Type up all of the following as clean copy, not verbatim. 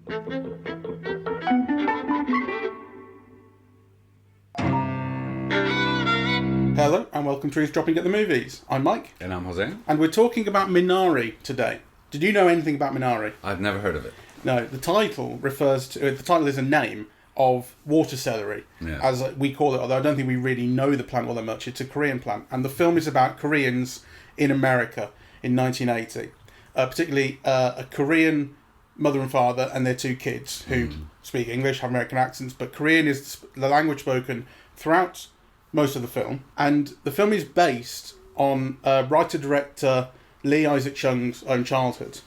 Hello and welcome to Eavesdropping at the Movies. I'm Mike. And I'm José. And we're talking about Minari today. Did you know anything about Minari? I've never heard of it. No, the title is a name of water celery, as we call it, although I don't think we really know the plant all that much. It's a Korean plant. And the film is about Koreans in America in 1980. Particularly a Korean mother and father and their two kids who speak English, have American accents, but Korean is the language spoken throughout most of the film. And the film is based on writer-director Lee Isaac Chung's own childhood,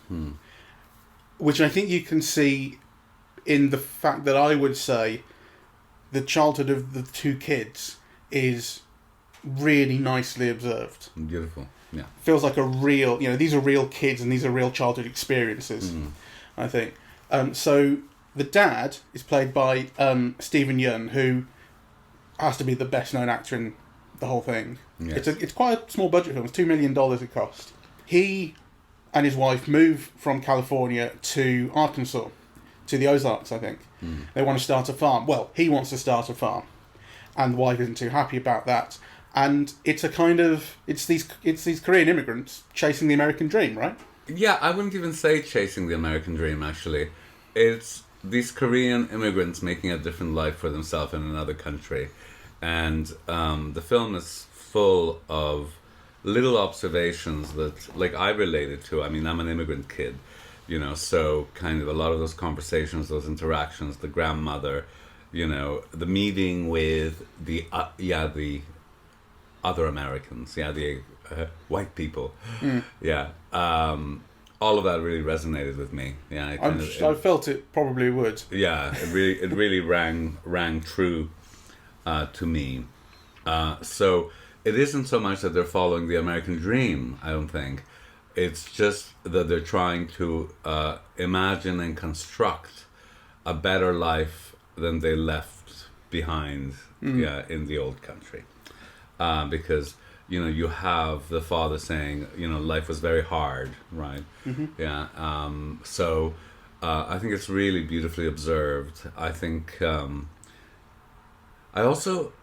which I think you can see in the fact that I would say the childhood of the two kids is really nicely observed. Beautiful, yeah. Feels like a real, these are real kids and these are real childhood experiences, I think. So the dad is played by Steven Yeun, who has to be the best known actor in the whole thing. Yes. It's quite a small budget film. It's $2 million it cost. He and his wife move from California to Arkansas, to the Ozarks, I think. They want to start a farm. Well, he wants to start a farm, and the wife isn't too happy about that. And it's these Korean immigrants chasing the American dream, right? Yeah, I wouldn't even say chasing the American dream, actually. It's these Korean immigrants making a different life for themselves in another country. And the film is full of little observations that, like, I related to. I mean, I'm an immigrant kid, so kind of a lot of those conversations, those interactions, the grandmother, the meeting with the other Americans, the white people, all of that really resonated with me. Yeah, I felt it probably would. Yeah, it really rang true to me. So it isn't so much that they're following the American dream, I don't think. It's just that they're trying to imagine and construct a better life than they left behind in the old country. Because, you have the father saying, life was very hard, right? Yeah. So I think it's really beautifully observed. I think... I also,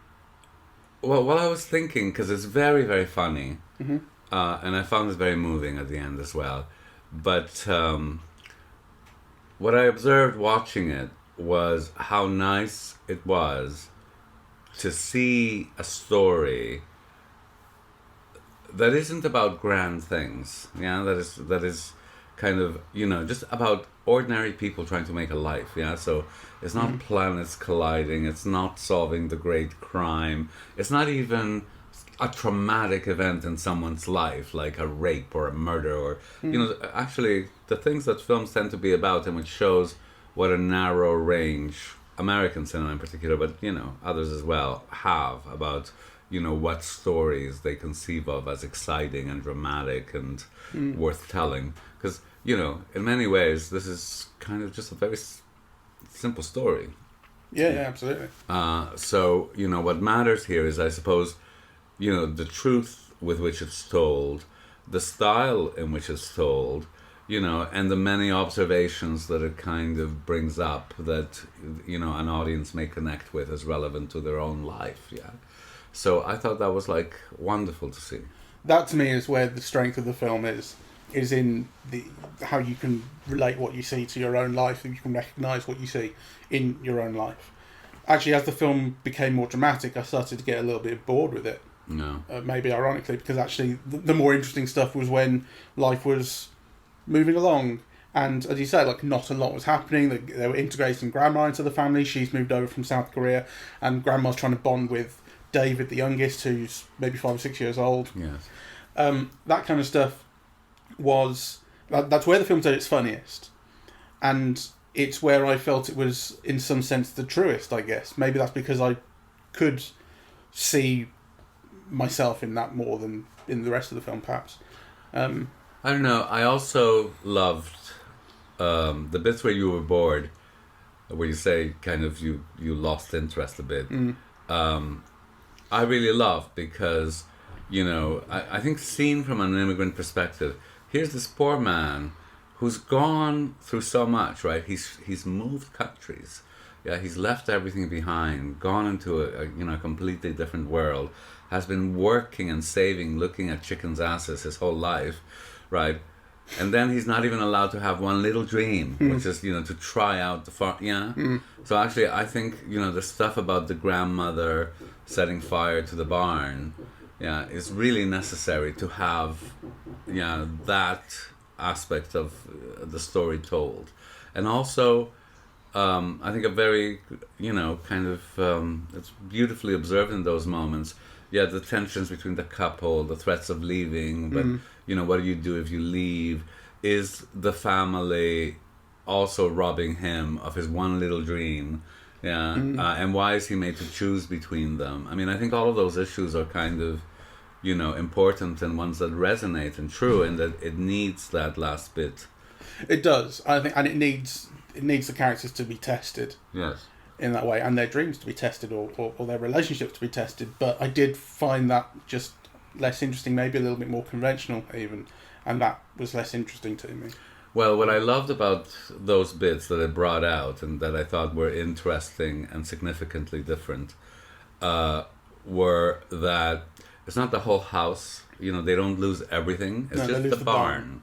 while I was thinking, because it's very, very funny, and I found it very moving at the end as well, but what I observed watching it was how nice it was to see a story that isn't about grand things, that is kind of, just about ordinary people trying to make a life, so it's not planets colliding, it's not solving the great crime, it's not even a traumatic event in someone's life, like a rape or a murder, or actually the things that films tend to be about, and which shows what a narrow range American cinema in particular, but others as well, have about what stories they conceive of as exciting and dramatic and worth telling. Because, in many ways, this is kind of just a very simple story. Yeah, absolutely. So, what matters here is, I suppose, the truth with which it's told, the style in which it's told, and the many observations that it kind of brings up that, an audience may connect with as relevant to their own life, So I thought that was, wonderful to see. That, to me, is where the strength of the film is in how you can relate what you see to your own life, and you can recognise what you see in your own life. Actually, as the film became more dramatic, I started to get a little bit bored with it. No. Maybe ironically, because actually the more interesting stuff was when life was moving along. And as you say, not a lot was happening. They were integrating grandma into the family. She's moved over from South Korea, and grandma's trying to bond with David, the youngest, who's maybe 5 or 6 years old. Yes. That kind of stuff that's where the film's at its funniest. And it's where I felt it was, in some sense, the truest, I guess. Maybe that's because I could see myself in that more than in the rest of the film, perhaps. I don't know. I also loved the bits where you were bored, where you say kind of you lost interest a bit. I really love, because, I think seen from an immigrant perspective, here's this poor man who's gone through so much, right? He's moved countries. Yeah, he's left everything behind, gone into a completely different world, has been working and saving, looking at chickens' asses his whole life, right? And then he's not even allowed to have one little dream, which is, to try out the farm. Yeah. So actually, I think, the stuff about the grandmother setting fire to the barn, is really necessary to have, that aspect of the story told. And also, I think a very, it's beautifully observed in those moments. Yeah, the tensions between the couple, the threats of leaving, but, what do you do if you leave? Is the family also robbing him of his one little dream? Yeah, and why is he made to choose between them? I mean, I think all of those issues are kind of, important and ones that resonate and true, and that it needs that last bit. It does, I think, and it needs the characters to be tested. Yes. In that way, and their dreams to be tested, or their relationships to be tested. But I did find that just less interesting, maybe a little bit more conventional even, and that was less interesting to me. Well, what I loved about those bits that it brought out and that I thought were interesting and significantly different were that it's not the whole house, they don't lose everything, it's just the barn.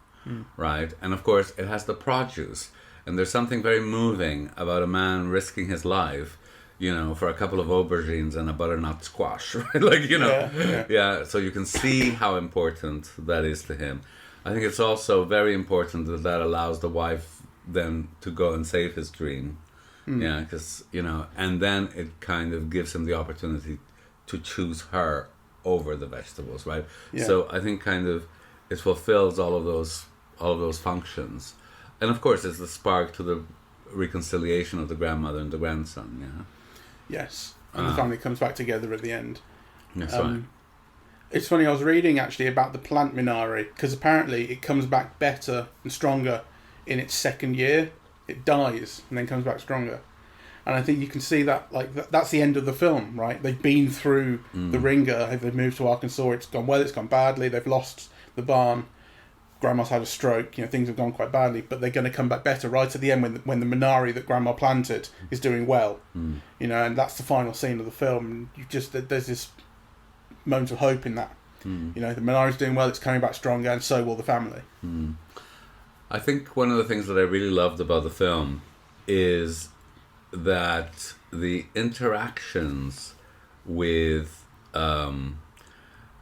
Right? And of course, it has the produce. And there's something very moving about a man risking his life, for a couple of aubergines and a butternut squash, right? So you can see how important that is to him. I think it's also very important that allows the wife then to go and save his dream. Yeah, because, and then it kind of gives him the opportunity to choose her over the vegetables, right? Yeah. So I think kind of it fulfills all of those functions. And of course, it's the spark to the reconciliation of the grandmother and the grandson, yeah? Yes, and the family comes back together at the end. That's right. It's funny, I was reading actually about the plant Minari, because apparently it comes back better and stronger in its second year. It dies and then comes back stronger. And I think you can see that, that's the end of the film, right? They've been through the ringer, they've moved to Arkansas, it's gone well, it's gone badly, they've lost the barn. Grandma's had a stroke, things have gone quite badly, but they're going to come back better right at the end when the Minari that Grandma planted is doing well, and that's the final scene of the film. And there's this moment of hope in that. The Minari's doing well, it's coming back stronger, and so will the family. I think one of the things that I really loved about the film is that the interactions with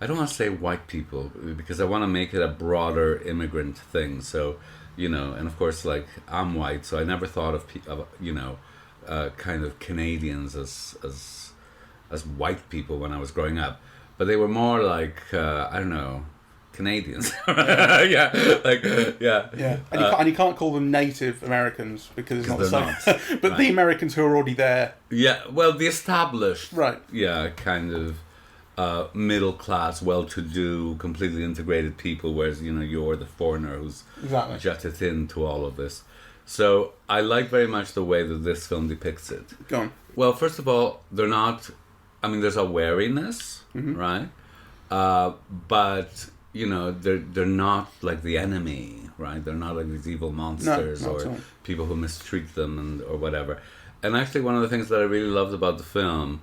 I don't want to say white people, because I want to make it a broader immigrant thing. So, and of course, I'm white, so I never thought of kind of Canadians as white people when I was growing up. But they were more like, I don't know, Canadians. Yeah. And you can't call them Native Americans because it's not the same. But right. The Americans who are already there. Yeah, well, the established. Right. Yeah, kind of. Middle class, well-to-do, completely integrated people, whereas you're the foreigner who's jutted into all of this. So I like very much the way that this film depicts it. Go on. Well, first of all, they're not. I mean, there's a wariness, right? But they're not like the enemy, right? They're not like these evil monsters or people who mistreat them or whatever. And actually, one of the things that I really loved about the film,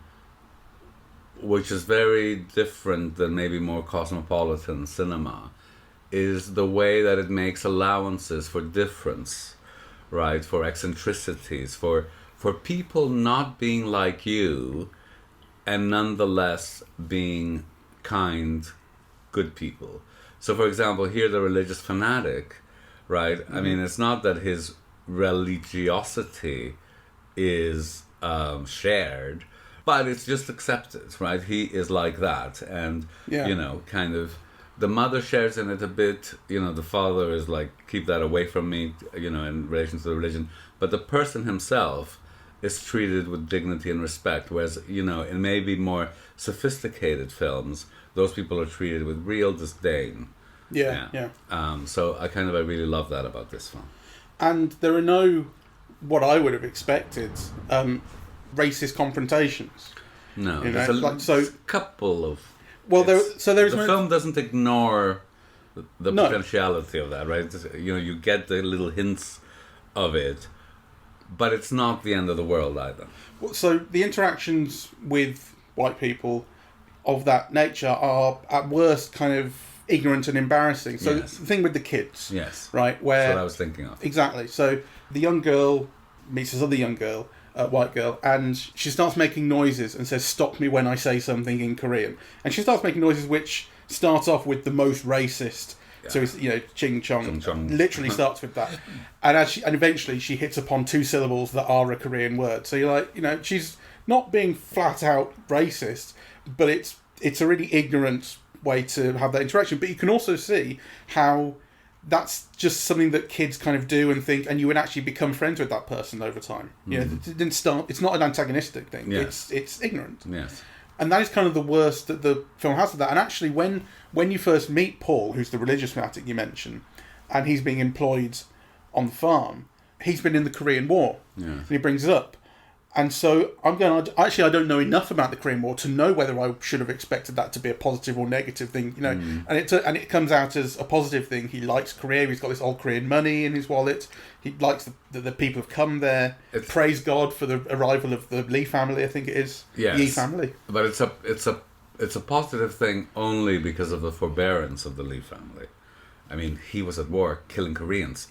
which is very different than maybe more cosmopolitan cinema, is the way that it makes allowances for difference, right? For eccentricities, for people not being like you, and nonetheless being kind, good people. So, for example, here the religious fanatic, right? I mean, it's not that his religiosity is shared, but it's just accepted, right? He is like that. And, kind of, the mother shares in it a bit. The father is like, keep that away from me, in relation to the religion. But the person himself is treated with dignity and respect. Whereas, in maybe more sophisticated films, those people are treated with real disdain. Yeah. So I really love that about this film. And there are no, what I would have expected, racist confrontations. No, there's a couple of. Well, the film doesn't ignore the No. potentiality of that, right? You know, you get the little hints of it, but it's not the end of the world either. So the interactions with white people of that nature are at worst kind of ignorant and embarrassing. So Yes. the thing with the kids, Yes, right? Where that's what I was thinking of. exactly. So the young girl meets this other young girl, white girl, and she starts making noises and says, "Stop me when I say something" in Korean. And she starts making noises which start off with the most racist. Yeah. So it's, you know, ching chong. Literally starts with that, and eventually she hits upon two syllables that are a Korean word. So you're like, you know, she's not being flat out racist, but it's a really ignorant way to have that interaction. But you can also see how that's just something that kids kind of do and think, and you would actually become friends with that person over time. You know, it didn't start. It's not an antagonistic thing. Yes. It's ignorant. Yes. And that is kind of the worst that the film has with that. And actually, when you first meet Paul, who's the religious fanatic you mentioned, and he's being employed on the farm, he's been in the Korean War. Yeah. And he brings it up. And so I don't know enough about the Korean War to know whether I should have expected that to be a positive or negative thing, you know. And it comes out as a positive thing. He likes Korea. He's got this old Korean money in his wallet. He likes the people who've come there. Praise God for the arrival of the Lee family. I think it is. Yes. Lee family. But it's a positive thing only because of the forbearance of the Lee family. I mean, he was at war killing Koreans.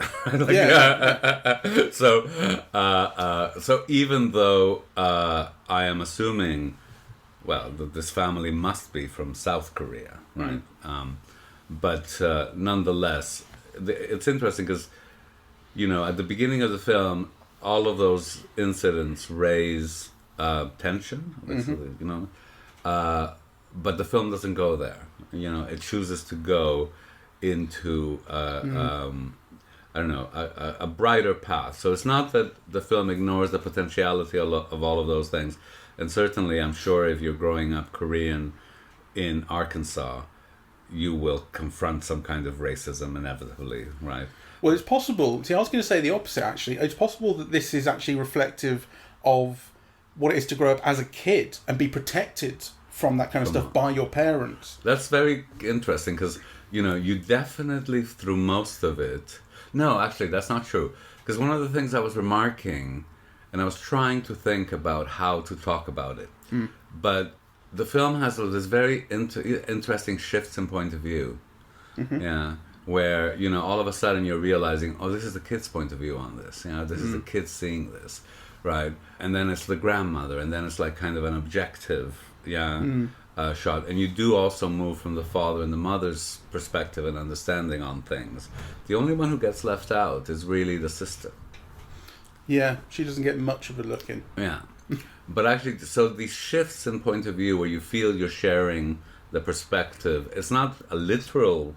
So even though I am assuming, well, that this family must be from South Korea, right? But nonetheless, it's interesting because, you know, at the beginning of the film, all of those incidents raise tension, you know, but the film doesn't go there. You know, it chooses to go into I don't know, a brighter path. So it's not that the film ignores the potentiality of all of those things. And certainly, I'm sure if you're growing up Korean in Arkansas, you will confront some kind of racism inevitably, right? Well, it's possible. See, I was going to say the opposite, actually. It's possible that this is actually reflective of what it is to grow up as a kid and be protected from that kind of stuff by your parents. That's very interesting because, you know, you definitely, through most of it... No, actually, that's not true. Because one of the things I was remarking, and I was trying to think about how to talk about it, but the film has this very interesting shifts in point of view. Yeah, where, you know, all of a sudden you're realizing, oh, this is the kid's point of view on this. You know, this is the kid seeing this, right? And then it's the grandmother, and then it's like kind of an objective, shot. And you do also move from the father and the mother's perspective and understanding on things. The only one who gets left out is really the sister. Yeah, she doesn't get much of a look in. Yeah. But actually, so these shifts in point of view where you feel you're sharing the perspective, it's not a literal...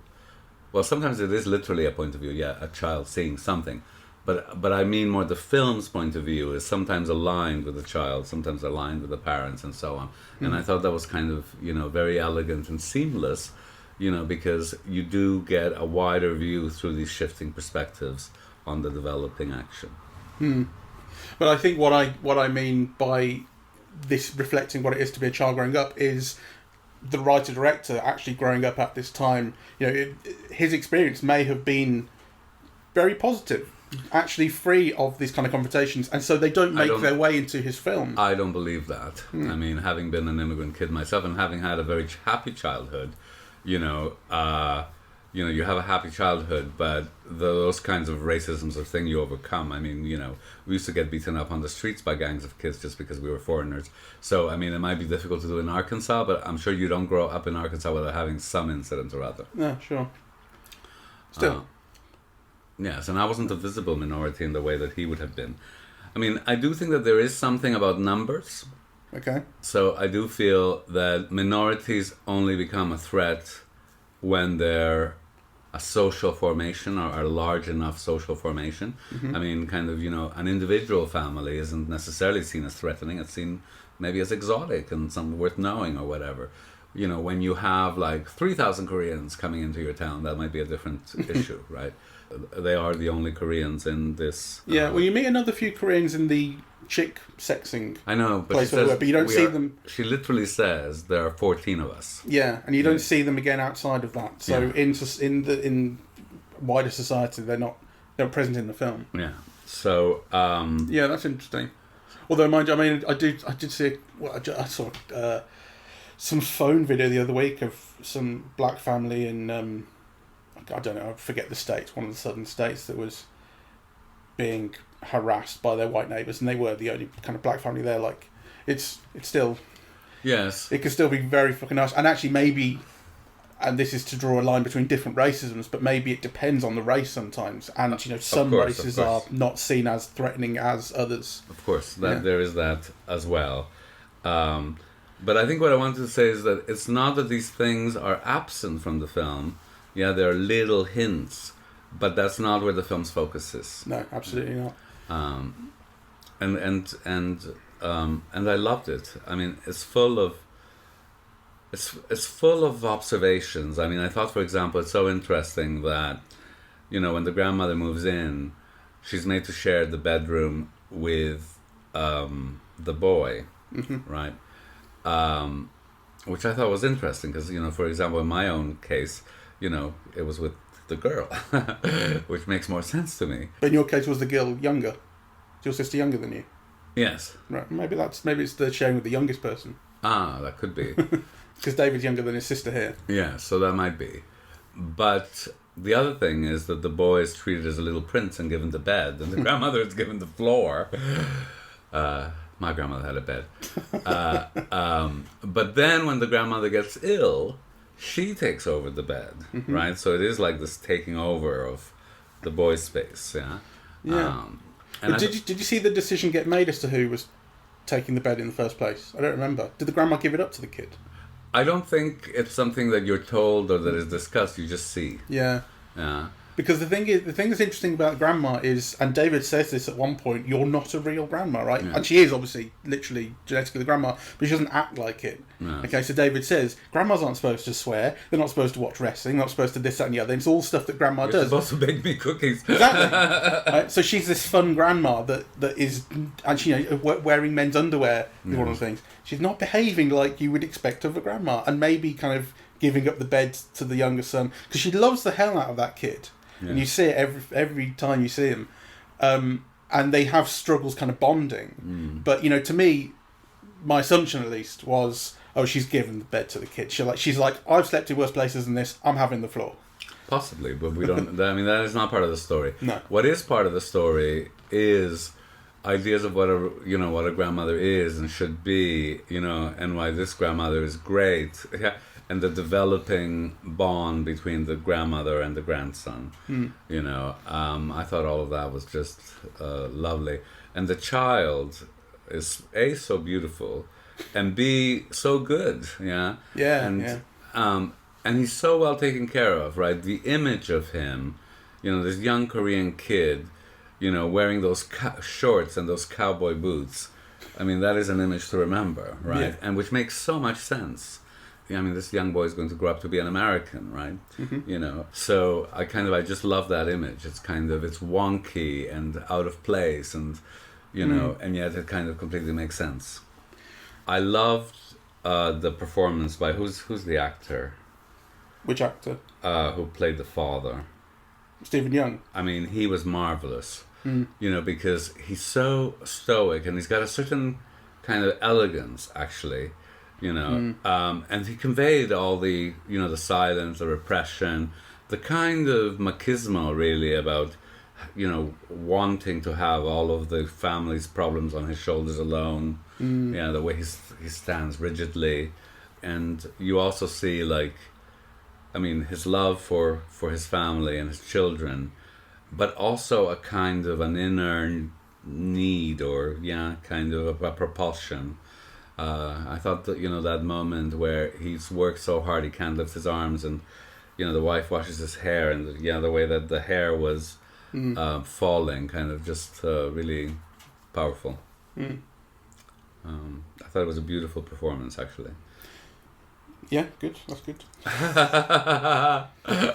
Well, sometimes it is literally a point of view, a child seeing something. But I mean more the film's point of view is sometimes aligned with the child, sometimes aligned with the parents and so on. And I thought that was kind of, you know, very elegant and seamless, you know, because you do get a wider view through these shifting perspectives on the developing action. But I think what I mean by this reflecting what it is to be a child growing up is the writer-director actually growing up at this time. You know, his experience may have been very positive, actually free of these kind of confrontations, and so they don't make their way into his film. I don't believe that. I mean, having been an immigrant kid myself and having had a very happy childhood, you know, you have a happy childhood, but those kinds of racisms are thing you overcome. I mean, you know, we used to get beaten up on the streets by gangs of kids just because we were foreigners. So, I mean, it might be difficult to do in Arkansas, but I'm sure you don't grow up in Arkansas without having some incident or other. Yeah, sure. Still. Yes, and I wasn't a visible minority in the way that he would have been. I mean, I do think that there is something about numbers. Okay. So I do feel that minorities only become a threat when they're a social formation or a large enough social formation. I mean, kind of, you know, an individual family isn't necessarily seen as threatening. It's seen maybe as exotic and something worth knowing or whatever. You know, when you have like 3,000 Koreans coming into your town, that might be a different issue, right? They are the only Koreans in this. Yeah, well, you meet another few Koreans in the chick sexing. I know, but place she says, but you don't see them. She literally says there are 14 of us. Yeah, and you don't see them again outside of that. So in wider society, they're present in the film. Yeah. So yeah, that's interesting. Although, mind you, I mean, I did see. I saw some phone video the other week of some black family in I don't know, I forget the states, one of the southern states that was being harassed by their white neighbours, and they were the only kind of black family there. Like, it's still, yes, it can still be very fucking nice. And actually, maybe, and this is to draw a line between different racisms, but maybe it depends on the race sometimes. And some races are not seen as threatening as others. Of course, there is that as well. But I think what I wanted to say is that it's not that these things are absent from the film. Yeah, there are little hints, but that's not where the film's focus is. No, absolutely not. And I loved it. I mean, it's full of observations. I mean, I thought, for example, it's so interesting that, when the grandmother moves in, she's made to share the bedroom with the boy, right? Which I thought was interesting because, for example, in my own case, it was with the girl, which makes more sense to me. But in your case, was the girl younger? Is your sister younger than you? Yes. Right. Maybe it's the sharing with the youngest person. Ah, that could be. Because David's younger than his sister here. Yeah, so that might be. But the other thing is that the boy is treated as a little prince and given the bed, and the grandmother is given the floor. My grandmother had a bed. But then when the grandmother gets ill, she takes over the bed, right? So it is like this taking over of the boy's space, yeah? Yeah. Did you see the decision get made as to who was taking the bed in the first place? I don't remember. Did the grandma give it up to the kid? I don't think it's something that you're told or that is discussed. You just see. Yeah. Yeah. Because the thing that's interesting about grandma is, and David says this at one point, you're not a real grandma, right? Yeah. And she is obviously literally genetically the grandma, but she doesn't act like it. No. Okay, so David says grandmas aren't supposed to swear, they're not supposed to watch wrestling, they're not supposed to this, that, and the other. It's all stuff that grandma does. You're supposed to bake me cookies. Exactly. Right? So she's this fun grandma that is, and she wearing men's underwear is one of the things. She's not behaving like you would expect of a grandma, and maybe kind of giving up the bed to the younger son because she loves the hell out of that kid. Yeah. And you see it every time you see him, and they have struggles kind of bonding. But to me, my assumption at least was, she's given the bed to the kid. She's like, I've slept in worse places than this. I'm having the floor. Possibly, but we don't. I mean, that is not part of the story. No. What is part of the story is ideas of what a grandmother is and should be, and why this grandmother is great. Yeah. And the developing bond between the grandmother and the grandson, I thought all of that was just lovely. And the child is A, so beautiful, and B, so good, yeah? Yeah, and he's so well taken care of, right? The image of him, this young Korean kid, wearing those shorts and those cowboy boots, I mean, that is an image to remember, right? Yeah. And which makes so much sense. I mean, this young boy is going to grow up to be an American, right? So I just love that image. It's it's wonky and out of place, and and yet it kind of completely makes sense. I loved the performance by who's the actor? Which actor? Who played the father? Stephen Young. I mean, he was marvelous. Because he's so stoic and he's got a certain kind of elegance, actually. And he conveyed all the, the silence, the repression, the kind of machismo, really, about, wanting to have all of the family's problems on his shoulders alone. The way he stands rigidly. And you also see, his love for his family and his children, but also a kind of an inner need or, kind of a propulsion. I thought that, that moment where he's worked so hard he can't lift his arms, and, the wife washes his hair, and, the way that the hair was falling, kind of just really powerful. I thought it was a beautiful performance, actually. Yeah, good. That's good.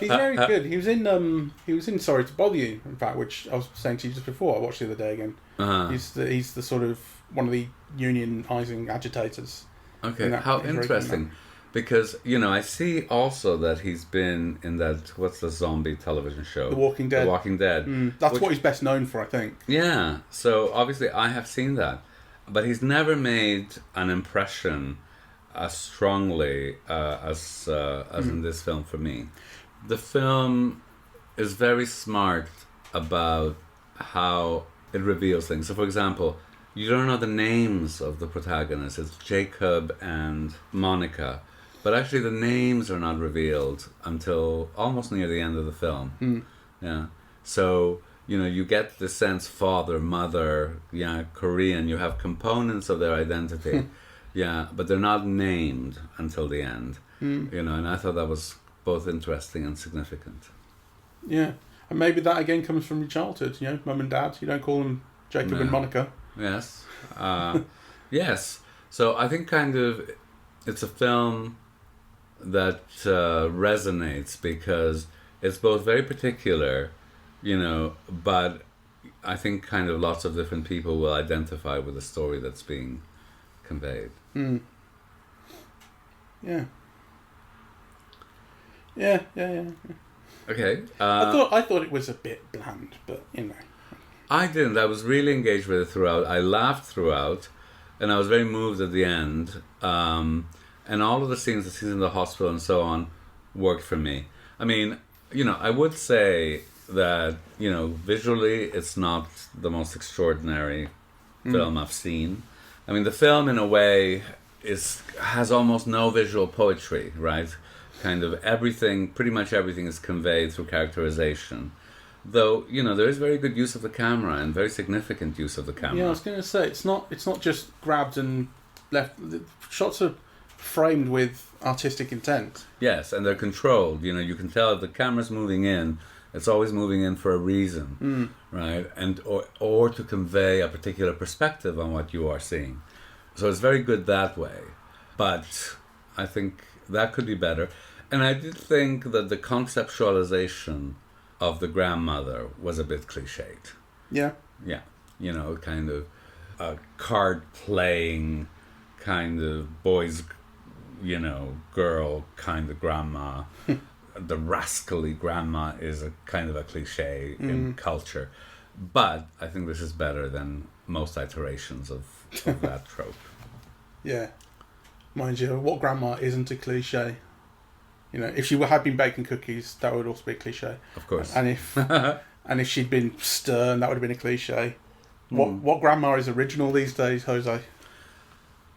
He's very good. He was in Sorry to Bother You, in fact, which I was saying to you just before. I watched the other day again. Uh-huh. He's the sort of one of the unionising agitators. Okay, how interesting. Because, I see also that he's been in that, what's the zombie television show? The Walking Dead. The Walking Dead. That's what he's best known for, I think. Yeah, so obviously I have seen that. But he's never made an impression as strongly as in this film for me. The film is very smart about how it reveals things. So, for example, you don't know the names of the protagonists. It's Jacob and Monica. But actually the names are not revealed until almost near the end of the film. Yeah. So, you get the sense father, mother, Korean. You have components of their identity. Yeah, but they're not named until the end. And I thought that was both interesting and significant. Yeah. And maybe that again comes from your childhood, mum and dad. You don't call them Jacob and Monica. Yes. Yes. So I think it's a film that resonates because it's both very particular, but I think lots of different people will identify with the story that's being conveyed. Yeah. Okay. I thought it was a bit bland, but I didn't. I was really engaged with it throughout. I laughed throughout, and I was very moved at the end. And all of the scenes in the hospital and so on worked for me. I mean, I would say that, visually it's not the most extraordinary film I've seen. I mean, the film in a way has almost no visual poetry, right? Pretty much everything is conveyed through characterization. Though, there is very good use of the camera and very significant use of the camera. Yeah, I was going to say, it's not just grabbed and left. The shots are framed with artistic intent. Yes, and they're controlled. You can tell if the camera's moving in, it's always moving in for a reason, right? And or to convey a particular perspective on what you are seeing. So it's very good that way. But I think that could be better. And I did think that the conceptualization of the grandmother was a bit cliched. Yeah. Yeah. A card playing boys, girl grandma. The rascally grandma is a a cliche in culture. But I think this is better than most iterations of that trope. Yeah. Mind you, what grandma isn't a cliche? If she had been baking cookies, that would also be a cliche. Of course. And if she'd been stern, that would have been a cliche. What grandma is original these days, Jose?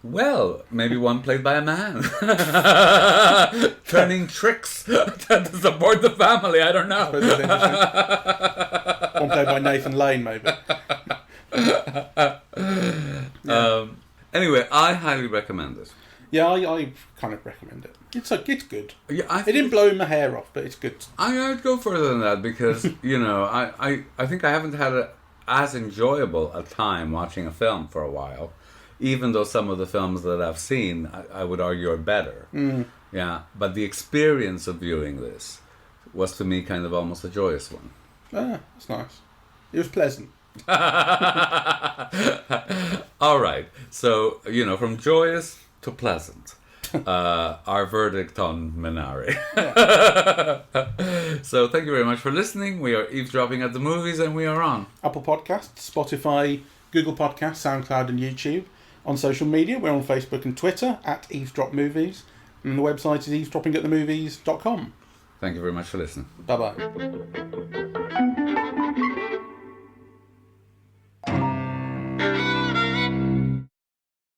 Well, maybe one played by a man. Turning tricks to support the family, I don't know. One played by Nathan Lane, maybe. Anyway, I highly recommend it. Yeah, I kind of recommend it. It's good. Yeah, it didn't blow my hair off, but it's good. I'd go further than that because, I think I haven't had as enjoyable a time watching a film for a while. Even though some of the films that I've seen, I would argue are better. Yeah, but the experience of viewing this was to me almost a joyous one. Ah, that's nice. It was pleasant. All right. So, from joyous to pleasant. Our verdict on Minari. So thank you very much for listening. We are eavesdropping at the movies, and we are on Apple Podcasts, Spotify, Google Podcasts, SoundCloud and YouTube. On social media, we're on Facebook and Twitter at Eavesdrop Movies. And the website is eavesdroppingatthemovies.com. Thank you very much for listening. Bye-bye.